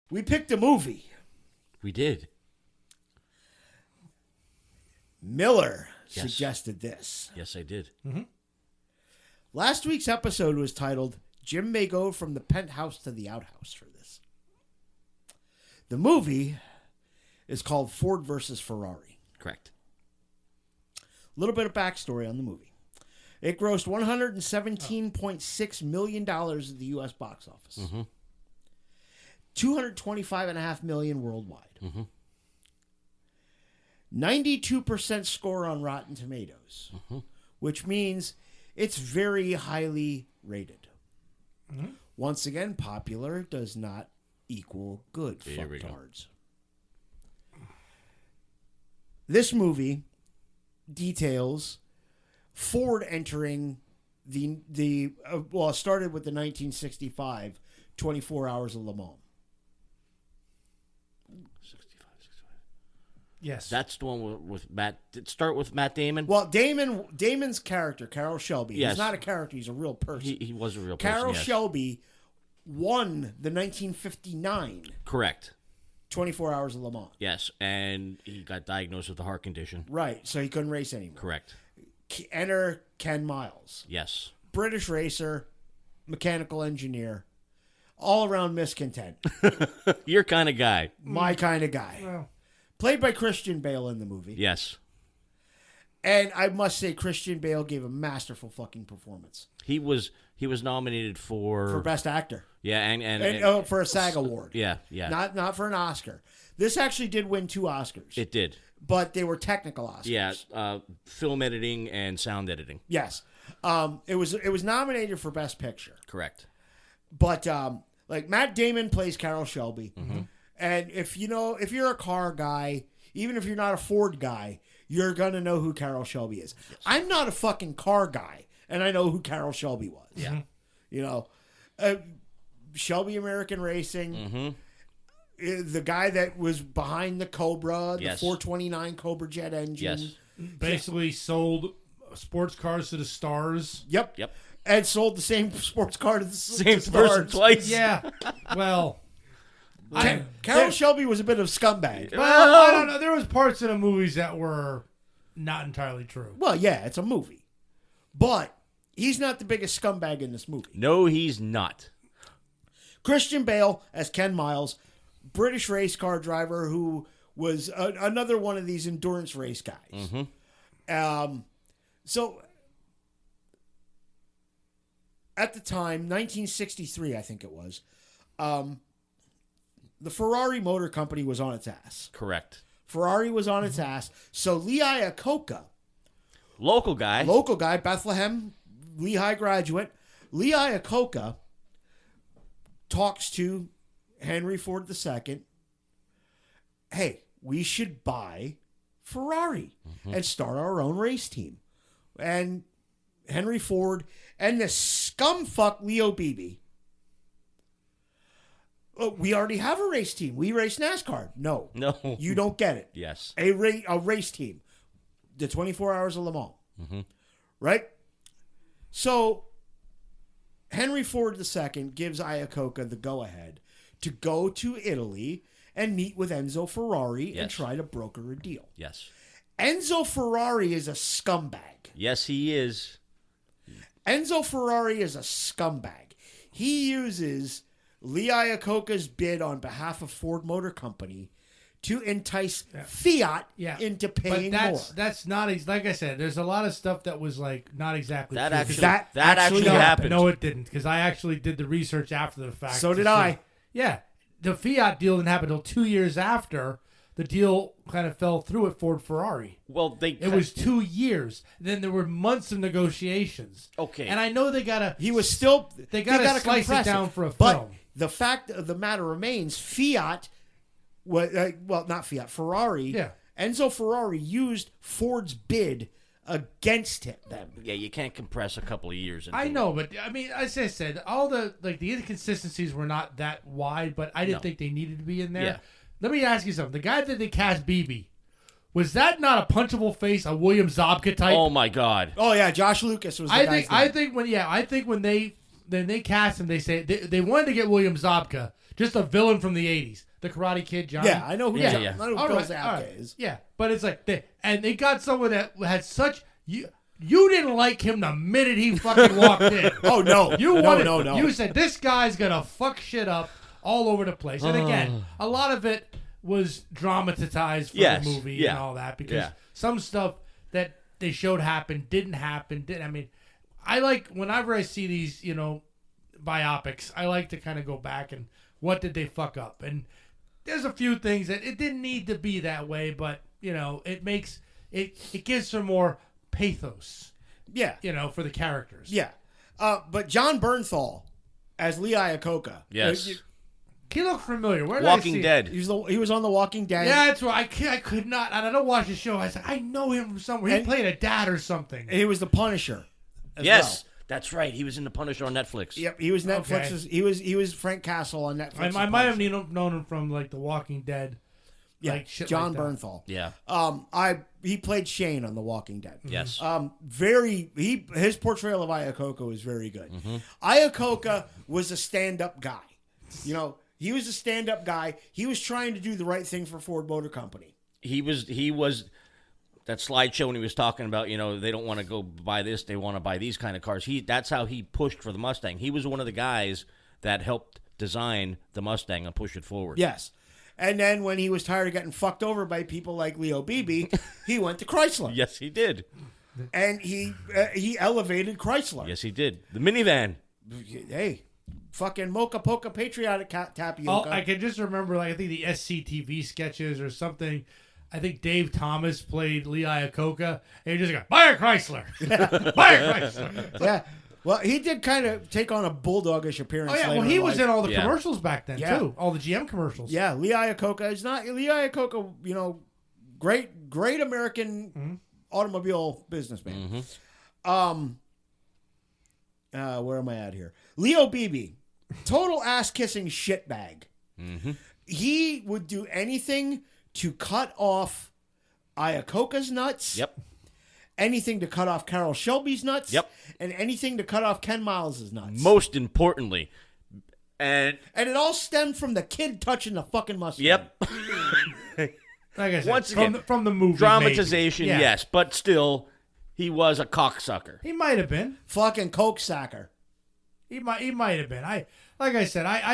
We picked a movie. We did. Miller Yes. suggested this. Yes, I did. Mm-hmm. Last week's episode was titled, Jim May Go from the Penthouse to the Outhouse for this. The movie is called Ford VS Ferrari. Correct. A little bit of backstory on the movie. It grossed $117.6 million at the U.S. box office. Mm-hmm. $225.5 million worldwide. Mm-hmm. 92% score on Rotten Tomatoes, which means it's very highly rated. Mm-hmm. Once again, popular does not equal good. Here we go. Fucktards. This movie details Ford entering it started with the 1965 24 Hours of Le Mans. 65. Yes. That's the one with Matt. Did it start with Matt Damon? Well, Damon's character, Carroll Shelby, Yes. he's not a character, he's a real person. He was a real person. Carroll yes. Shelby won the 1959 Correct. 24 Hours of Le Mans. Yes, and he got diagnosed with a heart condition. Right, so he couldn't race anymore. Correct. Enter Ken Miles. Yes. British racer, mechanical engineer, all-around miscontent. Your kind of guy. My kind of guy. Well, Played by Christian Bale in the movie. Yes. And I must say, Christian Bale gave a masterful fucking performance. He was nominated for For Best Actor. Yeah, And for a SAG award. yeah. Not for an Oscar. This actually did win 2 Oscars. It did. But they were technical Oscars. Yeah, film editing and sound editing. Yes. It was nominated for Best Picture. Correct. But like Matt Damon plays Carroll Shelby. Mm-hmm. And if you're a car guy, even if you're not a Ford guy, you're gonna know who Carroll Shelby is. Yes. I'm not a fucking car guy, and I know who Carroll Shelby was. Yeah. You know, Shelby American Racing. Mm-hmm. The guy that was behind the Cobra, the Yes. 429 Cobra jet engine. Yes. basically sold sports cars to the stars. Yep. And sold the same sports car to the Same to person stars. twice. Yeah. Well, Carroll Shelby was a bit of a scumbag. well, I don't know. There was parts of the movies that were not entirely true. Well, yeah, it's a movie. But he's not the biggest scumbag in this movie. No, he's not. Christian Bale as Ken Miles, British race car driver who was another one of these endurance race guys. Mm-hmm. So at the time, 1963, I think it was, the Ferrari Motor Company was on its ass. Correct. Ferrari was on its ass. So Lee Iacocca, Local guy. Bethlehem, Lehigh graduate, Lee Iacocca talks to Henry Ford II. Hey, we should buy Ferrari and start our own race team. And Henry Ford and the scumfuck Leo Beebe. Oh, we already have a race team. We race NASCAR. No. You don't get it. Yes. A race team. The 24 Hours of Le Mans. Mm-hmm. Right? So, Henry Ford II gives Iacocca the go-ahead to go to Italy and meet with Enzo Ferrari and Yes. try to broker a deal. Yes. Enzo Ferrari is a scumbag. Yes, he is. Enzo Ferrari is a scumbag. He uses Lee Iacocca's bid on behalf of Ford Motor Company to entice Fiat into paying more. That's not like I said. There's a lot of stuff that was like not exactly That true. actually That that actually actually happened. No, it didn't, because I actually did the research after the fact. So to did see- I. Yeah, the Fiat deal didn't happen until 2 years after the deal kind of fell through at Ford Ferrari. Well, It was 2 years. Then there were months of negotiations. Okay. And I know they gotta They gotta slice it compress down for a But film. the fact of the matter remains, Fiat, not Fiat, Ferrari. Yeah. Enzo Ferrari used Ford's bid against them. Yeah, you can't compress a couple of years. I know, but I mean, as I said, all the inconsistencies were not that wide, but I didn't think they needed to be in there. Yeah. Let me ask you something. The guy that they cast BB, was that not a punchable face, a William Zabka type? Oh my God. Oh yeah, Josh Lucas was the guy's name. I think when they cast him, they say they wanted to get William Zabka just a villain from the 80s. The Karate Kid, Johnny. Yeah, I know who, Yeah, yeah. I know who All Bill right, Zabka all right. is. Yeah, but it's like they got someone that had such you didn't like him the minute he fucking walked in. Oh, no. No. You said this guy's gonna fuck shit up all over the place. And again, a lot of it was dramatized for the movie and all that because some stuff that they showed didn't happen. I mean, I like whenever I see these, biopics, I like to kind of go back and what did they fuck up? And there's a few things that it didn't need to be that way, but it makes it gives some more pathos. Yeah. For the characters. Yeah. But John Bernthal as Lee Iacocca. Yes. He looked familiar. Where did Walking I see Dead. He was on The Walking Dead. Yeah, that's right. I could not, and I don't watch the show. I was like, I know him from somewhere. He played a dad or something. He was the Punisher. Yes. That's right. He was in The Punisher on Netflix. Yep, he was Netflix's. Okay. He was Frank Castle on Netflix. I might have known him from like The Walking Dead. Yeah, like shit John like Bernthal. Yeah. He played Shane on The Walking Dead. Yes. His portrayal of Iacocca was very good. Mm-hmm. Iacocca was a stand-up guy. He was a stand-up guy. He was trying to do the right thing for Ford Motor Company. He was that slideshow when he was talking about, they don't want to go buy this, they want to buy these kind of cars. That's how he pushed for the Mustang. He was one of the guys that helped design the Mustang and push it forward. Yes. And then when he was tired of getting fucked over by people like Leo Beebe, he went to Chrysler. Yes, he did. And he elevated Chrysler. Yes, he did. The minivan. Hey, fucking Mocha Poca Patriotic Tapioca. I can just remember, I think the SCTV sketches or something. I think Dave Thomas played Lee Iacocca, and he just go, buy a Chrysler. Buy a Chrysler. Yeah. Well, he did kind of take on a bulldogish appearance. Oh, yeah. Later Well, he was in all the Yeah. commercials back then, too. All the GM commercials. Yeah, Lee Iacocca is not... Lee Iacocca, great American automobile businessman. Mm-hmm. Where am I at here? Leo Beebe, total ass-kissing shitbag. Mm-hmm. He would do anything to cut off Iacocca's nuts. Yep. Anything to cut off Carroll Shelby's nuts. Yep. And anything to cut off Ken Miles' nuts. Most importantly. And it all stemmed from the kid touching the fucking Mustang. yep. Like I said, Once again, from the movie. Dramatization, maybe. Yeah. yes, but still, he was a cocksucker. He might have been. Fucking coke sacker. He might have been. I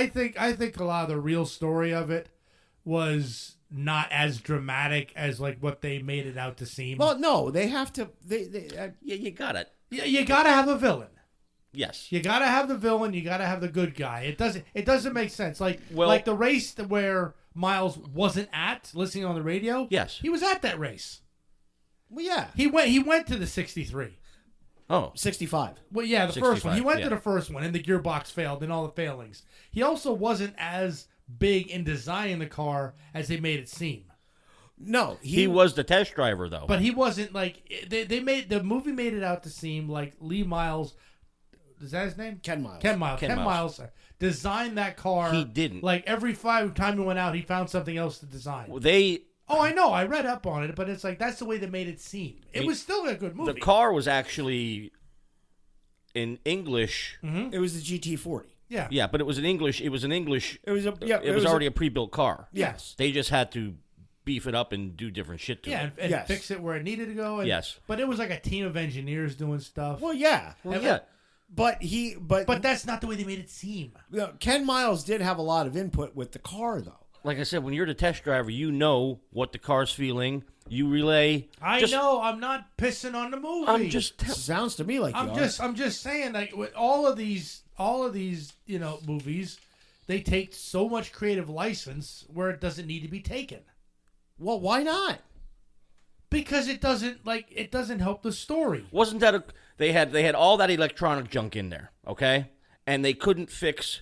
think a lot of the real story of it was not as dramatic as like what they made it out to seem. Well, no, they have to. Yeah, you got it. You gotta have a villain. Yes. You gotta have the villain. You gotta have the good guy. It doesn't make sense. Like the race where Miles wasn't at, listening on the radio. Yes. He was at that race. Well, yeah. He went to the 63. Oh. 65. Well, yeah, the first one. He 65, went yeah. to the first one, and the gearbox failed, and all the failings. He also wasn't as big in designing the car as they made it seem. No, He was the test driver, though. But he wasn't like the movie made it out to seem like Lee Miles. Is that his name? Ken Miles. Ken Miles designed that car. He didn't. Like every time he went out, he found something else to design. They Oh, I know. I read up on it, but it's like that's the way they made it seem. It was still a good movie. The car was actually in English. It was the GT40. Yeah. Yeah, but it was in English. It was an English. It was a yeah. It was already a pre-built car. Yes. They just had to beef it up and do different shit to Yeah, it. and Yes. fix it where it needed to go. And, Yes. But it was like a team of engineers doing stuff. Well, yeah. Yeah. But that's not the way they made it seem. Ken Miles did have a lot of input with the car, though. Like I said, when you're the test driver, you know what the car's feeling. You relay. I know. I'm not pissing on the movie. I'm just. Sounds to me like I'm just saying, like with all of these, movies, they take so much creative license where it doesn't need to be taken. Well, why not? Because it doesn't help the story. Wasn't that they had all that electronic junk in there, okay? And they couldn't fix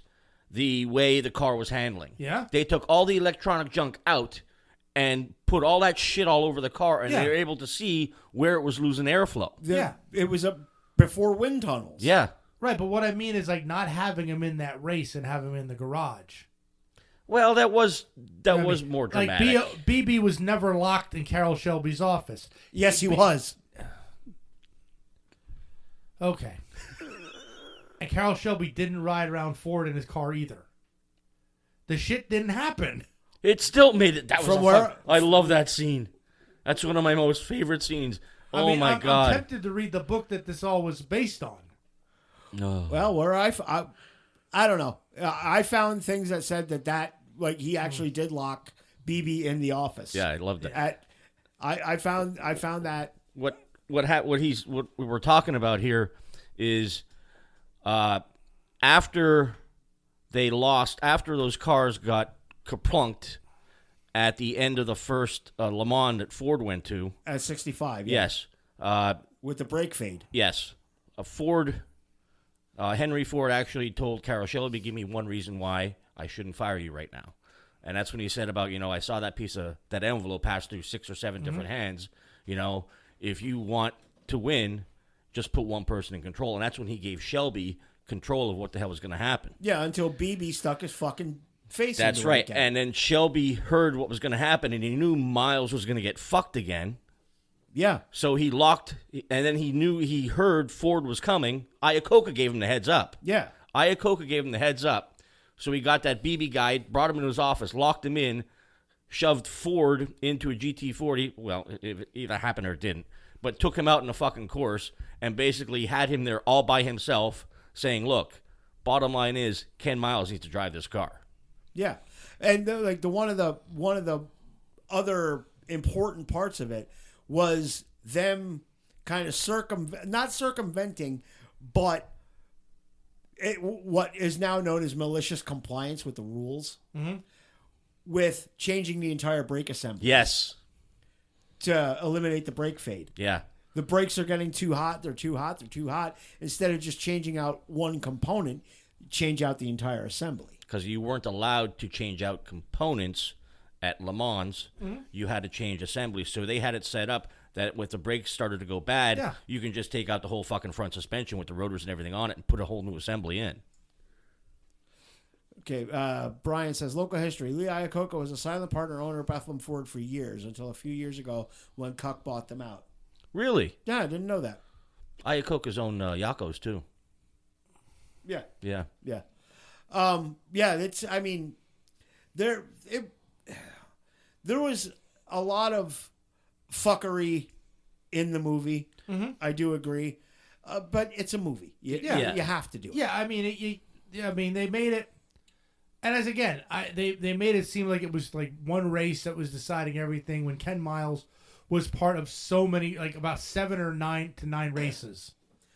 the way the car was handling. Yeah. They took all the electronic junk out and put all that shit all over the car, and they were able to see where it was losing airflow. It was before wind tunnels. Yeah. Right, but what I mean is like not having him in that race and having him in the garage. Well, that was more dramatic. Like BB was never locked in Carroll Shelby's office. Yes, he was. the shit didn't happen. It still made it. That was From where? I love that scene. That's one of my most favorite scenes. Oh my God! I'm tempted to read the book that this all was based on. No. Well, I don't know. I found things that said that like he actually did lock BB in the office. Yeah, I loved it. I found that What we were talking about here is after those cars got kaplunked at the end of the first Le Mans that Ford went to at 65. Yeah. Yes. With the brake fade. Yes. Henry Ford actually told Carroll Shelby, give me one reason why I shouldn't fire you right now. And that's when he said about, I saw that envelope pass through 6 or 7 different hands. If you want to win, just put one person in control. And that's when he gave Shelby control of what the hell was going to happen. Yeah, until BB stuck his fucking face That's into right. it again. And then Shelby heard what was going to happen, and he knew Miles was going to get fucked again. Yeah. So he locked, and then he heard Ford was coming. Iacocca gave him the heads up. Yeah. Iacocca gave him the heads up. So he got that BB guy, brought him into his office, locked him in, shoved Ford into a GT40. Well, it either happened or it didn't. But took him out in a fucking course and basically had him there all by himself saying, look, bottom line is Ken Miles needs to drive this car. Yeah. And one of the other important parts of it was them kind of not circumventing, but what is now known as malicious compliance with the rules, with changing the entire brake assembly. Yes. To eliminate the brake fade. Yeah. The brakes are getting too hot. They're too hot. Instead of just changing out one component, change out the entire assembly. Because you weren't allowed to change out components at Le Mans. You had to change assembly. So they had it set up that if the brakes started to go bad, you can just take out the whole fucking front suspension with the rotors and everything on it and put a whole new assembly in. Okay, Brian says, local history. Lee Iacocca was a silent partner owner of Bethlehem Ford for years, until a few years ago when Cuck bought them out. Really? Yeah, I didn't know that. Iacocca's own Yakos, too. Yeah. Yeah. Yeah. It's, I mean, there was a lot of fuckery in the movie. I do agree. But it's a movie. You have to do it. Yeah, I mean, they made it. And as again, they made it seem like it was like one race that was deciding everything when Ken Miles was part of so many, like about 7 or 9 races.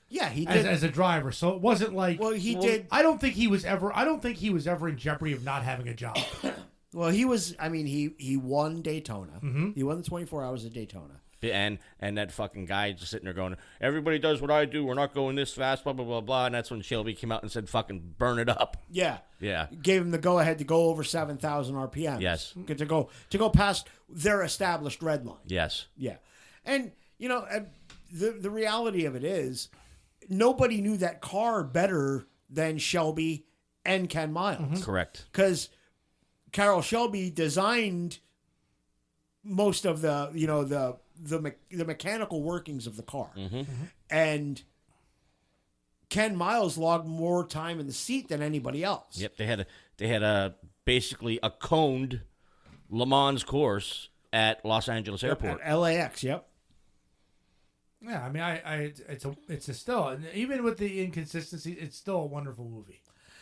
Yeah, he did as a driver. So it wasn't like did. I don't think he was ever in jeopardy of not having a job. Well, he was. I mean, he won Daytona. He won the 24 Hours of Daytona. And that fucking guy just sitting there going, everybody does what I do. We're not going this fast, blah, blah, blah, blah. And that's when Shelby came out and said, fucking burn it up. Yeah. Yeah. Gave him the go-ahead to go over 7,000 RPM. Yes. To go past their established red line. Yes. Yeah. And, the reality of it is, nobody knew that car better than Shelby and Ken Miles. Correct. Because Carroll Shelby designed most of the mechanical workings of the car. And Ken Miles logged more time in the seat than anybody else. Yep, they had basically a coned Le Mans course at Los Angeles Airport. At LAX, yep. Yeah, I mean, it's still, even with the inconsistency, it's still a wonderful movie.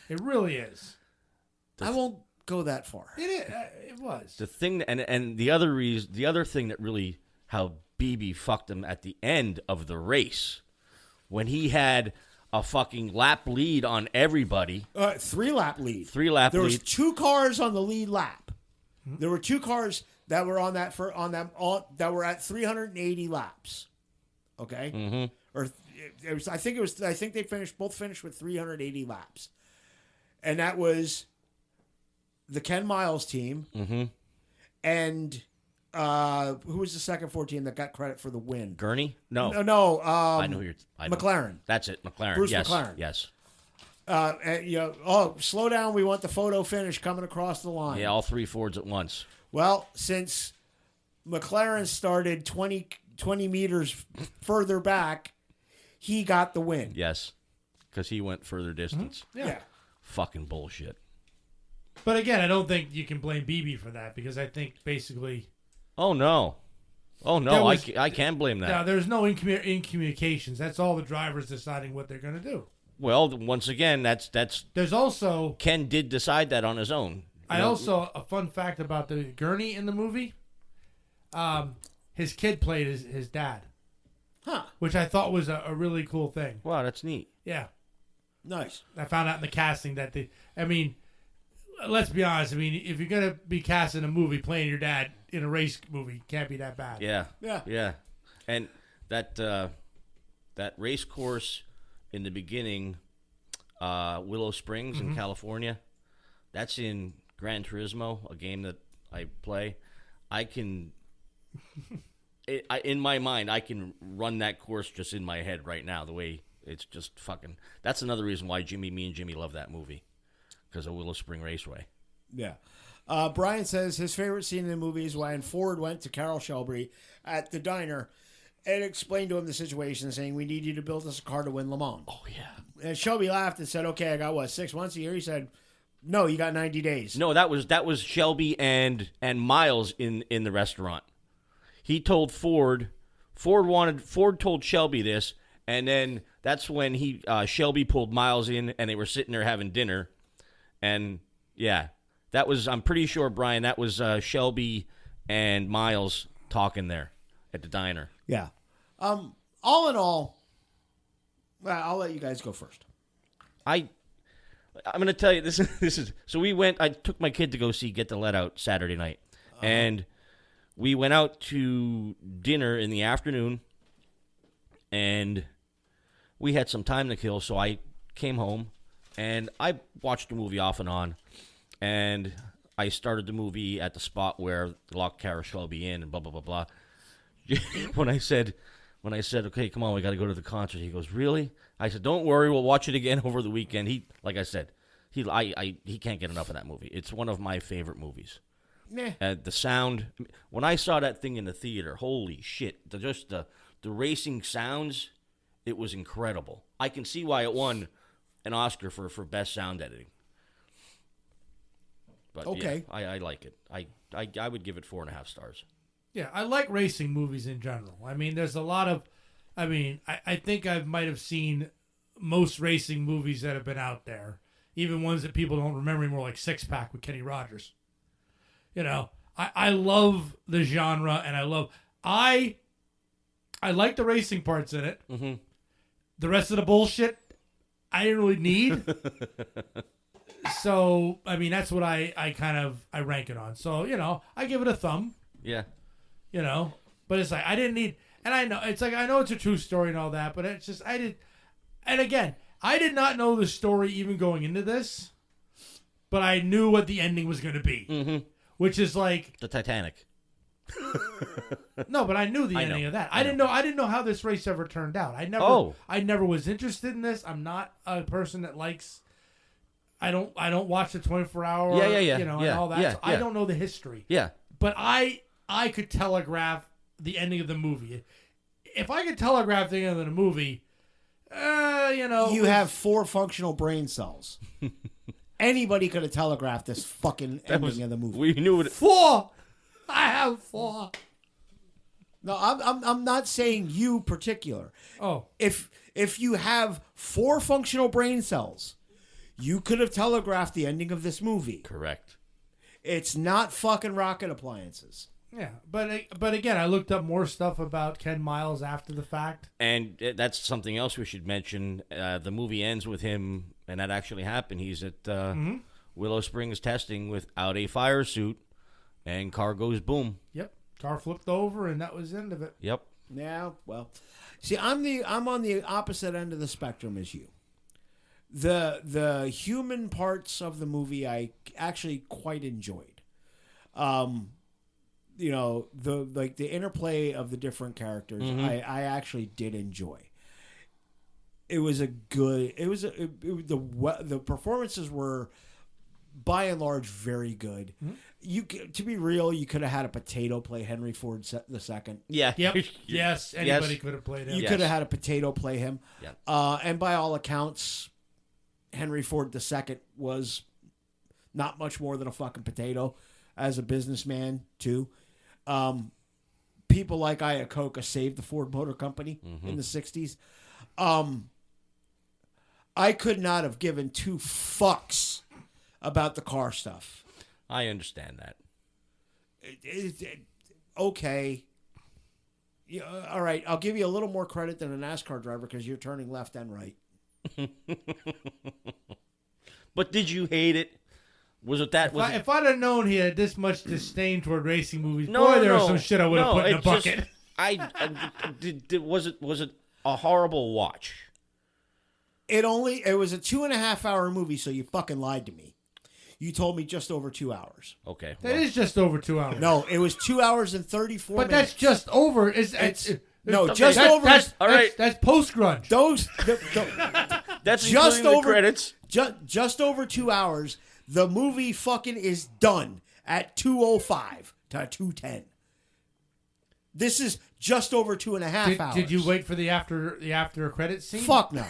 It really is. I won't go that far. It is. It was. The thing, and the other thing that really, how BB fucked him at the end of the race, when he had a fucking lap lead on everybody. 3-lap lead. 3-lap lead. There was 2 cars on the lead lap. There were 2 cars that were that were at 380 laps. Okay. Or it was. I think they both finished with 380 laps, and that was the Ken Miles team. And who was the second Ford team that got credit for the win? Gurney? No. I know who you're. McLaren. That's it. McLaren. Bruce yes. McLaren. Yes. Slow down. We want the photo finish coming across the line. Yeah, all 3 Fords at once. Well, since McLaren started 20 meters further back, he got the win. Yes, because he went further distance. Yeah. Fucking bullshit. But again, I don't think you can blame BB for that because I think basically. Oh no, I can't blame that. No, there's no incommunications. That's all the drivers deciding what they're going to do. Well, once again, that's. There's also Ken did decide that on his own. Also a fun fact about the Gurney in the movie. His kid played his dad. Huh. Which I thought was a really cool thing. Wow, that's neat. Yeah. Nice. I found out in the casting that let's be honest. I mean, if you're going to be cast in a movie playing your dad in a race movie, it can't be that bad. Yeah. And that race course in the beginning, Willow Springs in California, that's in Gran Turismo, a game that I play. I can... in my mind, I can run that course just in my head right now. The way it's just fucking. That's another reason why me and Jimmy love that movie, because of Willow Spring Raceway. Yeah. Brian says his favorite scene in the movie is when Ford went to Carroll Shelby at the diner and explained to him the situation, saying, "We need you to build us a car to win Le Mans." Oh yeah. And Shelby laughed and said, "Okay, I got 6 months a year." He said, "No, you got 90 days." No, that was Shelby and Miles in the restaurant. He told Ford told Shelby this, and then that's when Shelby pulled Miles in, and they were sitting there having dinner, and yeah, that was, I'm pretty sure, Brian, that was Shelby and Miles talking there at the diner. Yeah. All in all, I'll let you guys go first. I'm going to tell you this is so I took my kid to go see Get the Let Out Saturday night, and we went out to dinner in the afternoon, and we had some time to kill, so I came home, and I watched the movie off and on, and I started the movie at the spot where the lock Cara Shelby in and blah, blah, blah, blah. When I said, okay, come on, we got to go to the concert, he goes, really? I said, don't worry, we'll watch it again over the weekend. He, like I said, he can't get enough of that movie. It's one of my favorite movies. The sound, when I saw that thing in the theater, holy shit, the racing sounds, it was incredible. I can see why it won an Oscar for best sound editing. But okay, yeah, I like it. I would give it 4.5 stars. Yeah, I like racing movies in general. I mean, there's a lot of, I think I might have seen most racing movies that have been out there, even ones that people don't remember anymore, like Six Pack with Kenny Rogers. You know, I love the genre, and I like the racing parts in it. Mm-hmm. The rest of the bullshit, I didn't really need. So, I mean, that's what I rank it on. So, you know, I give it a thumb. Yeah. You know, but it's like, I didn't need, and I know, it's like, I know it's a true story and all that, but it's just, and again, I did not know the story even going into this, but I knew what the ending was going to be. Mm-hmm. Which is like the Titanic. No, but I knew the ending of that. I didn't know how this race ever turned out. I never was interested in this. I'm not a person that likes. I don't watch the 24-hour. Yeah. You know, and all that. Yeah, so I don't know the history. Yeah. But I could telegraph the ending of the movie. If I could telegraph the end of the movie, you know, you have 4 functional brain cells. Anybody could have telegraphed this fucking ending of the movie. We knew it. 4. I have 4. No, I'm not saying you particular. Oh, if you have 4 functional brain cells, you could have telegraphed the ending of this movie. Correct. It's not fucking rocket appliances. Yeah, but again, I looked up more stuff about Ken Miles after the fact. And that's something else we should mention. The movie ends with him, and that actually happened. He's at Willow Springs testing without a fire suit, and car goes boom. Yep, car flipped over, and that was the end of it. Yep. Yeah, well, see, I'm on the opposite end of the spectrum as you. The human parts of the movie I actually quite enjoyed. You know, the interplay of the different characters, I actually did enjoy. The performances were by and large very good. Mm-hmm. To be real, you could have had a potato play Henry Ford II. Yeah. Yep. Yes. Anybody could have played him. You could have had a potato play him. Yeah. And by all accounts, Henry Ford II was not much more than a fucking potato as a businessman, too. People like Iacocca saved the Ford Motor Company in the 60s. I could not have given 2 fucks about the car stuff. I understand that. Okay. Yeah, all right, I'll give you a little more credit than a NASCAR driver because you're turning left and right. But did you hate it? Was it that? If I'd have known he had this much disdain toward racing movies, there was some shit I would have put in a bucket. Was it a horrible watch? It was a 2.5-hour movie, so you fucking lied to me. You told me just over 2 hours. Okay. That is just over 2 hours. No, it was 2 hours and 34 minutes. But that's just over. Just over. All right. That's post grunge. That's just over credits. Just over 2 hours. The movie fucking is done at 2:05 to 2:10. This is just over 2.5 hours. Did you wait for the after credits scene? Fuck no.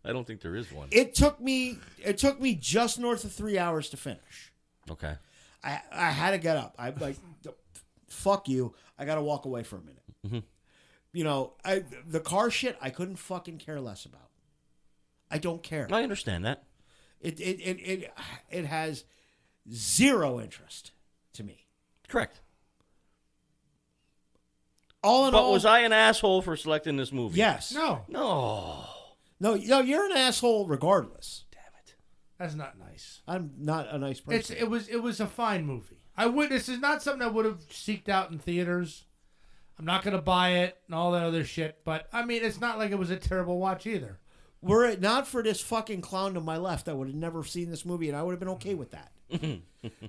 I don't think there is one. It took me just north of 3 hours to finish. Okay. I had to get up. I like, fuck you. I got to walk away for a minute. Mm-hmm. You know, the car shit I couldn't fucking care less about. I don't care. I understand that. It has zero interest to me. Correct. All in all, was I an asshole for selecting this movie? Yes. No. No, you're an asshole regardless. Damn it. That's not nice. I'm not a nice person. It was a fine movie. This is not something I would have seeked out in theaters. I'm not going to buy it and all that other shit. But, I mean, it's not like it was a terrible watch either. Were it not for this fucking clown to my left, I would have never seen this movie, and I would have been okay with that.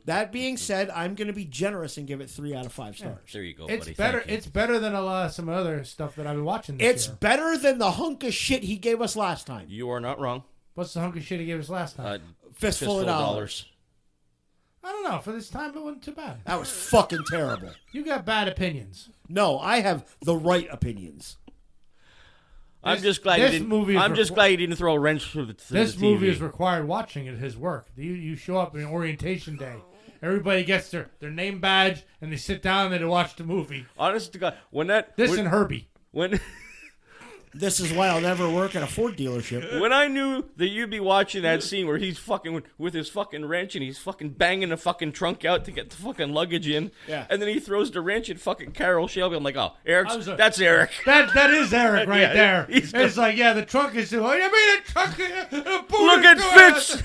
That being said, I'm going to be generous and give it 3 out of 5 stars. There you go, it's buddy. Better. It's better than some other stuff that I've been watching this It's year. better than the hunk of shit he gave us last time. You are not wrong. What's the hunk of shit he gave us last time? Fistful of dollars. I don't know. For this time, it wasn't too bad. That was fucking terrible. You got bad opinions. No, I have the right opinions. I'm just glad you didn't throw a wrench through the TV. This movie is required watching at his work. You show up in orientation day. Everybody gets their name badge and they sit down and they watch the movie. Honest to God, and Herbie. This is why I'll never work at a Ford dealership. When I knew that you'd be watching that scene where he's fucking with his fucking wrench and he's fucking banging the fucking trunk out to get the fucking luggage in, and then he throws the wrench at fucking Carol Shelby, I'm like, oh, that's Eric. That is Eric right there. It's like, the trunk is. Oh, you mean the trunk? Look at Fitz.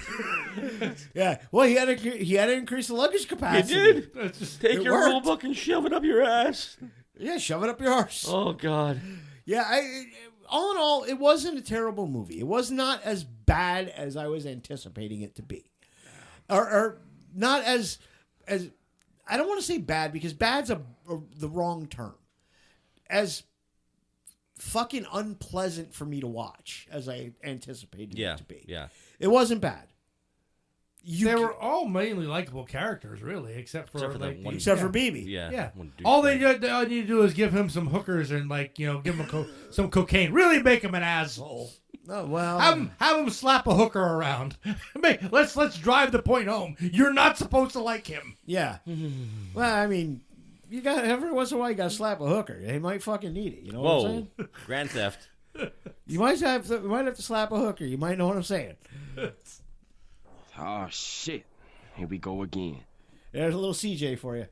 Yeah, well, he had to increase the luggage capacity. He did. Take your rule book and shove it up your ass. Yeah, shove it up your arse. Oh God. Yeah, all in all, it wasn't a terrible movie. It was not as bad as I was anticipating it to be, or not as I don't want to say bad because bad's the wrong term. As fucking unpleasant for me to watch as I anticipated it to be. Yeah, it wasn't bad. They were all mainly likable characters, really, except for BB. Yeah. All they need to do is give him some hookers and give him some cocaine. Really make him an asshole. Oh well. Have him slap a hooker around. Let's drive the point home. You're not supposed to like him. Yeah. Well, I mean, you got every once in a while you got to slap a hooker. They might fucking need it. You know what I'm saying? Grand theft. You might have to slap a hooker. You might know what I'm saying. Oh, shit. Here we go again. There's a little CJ for you.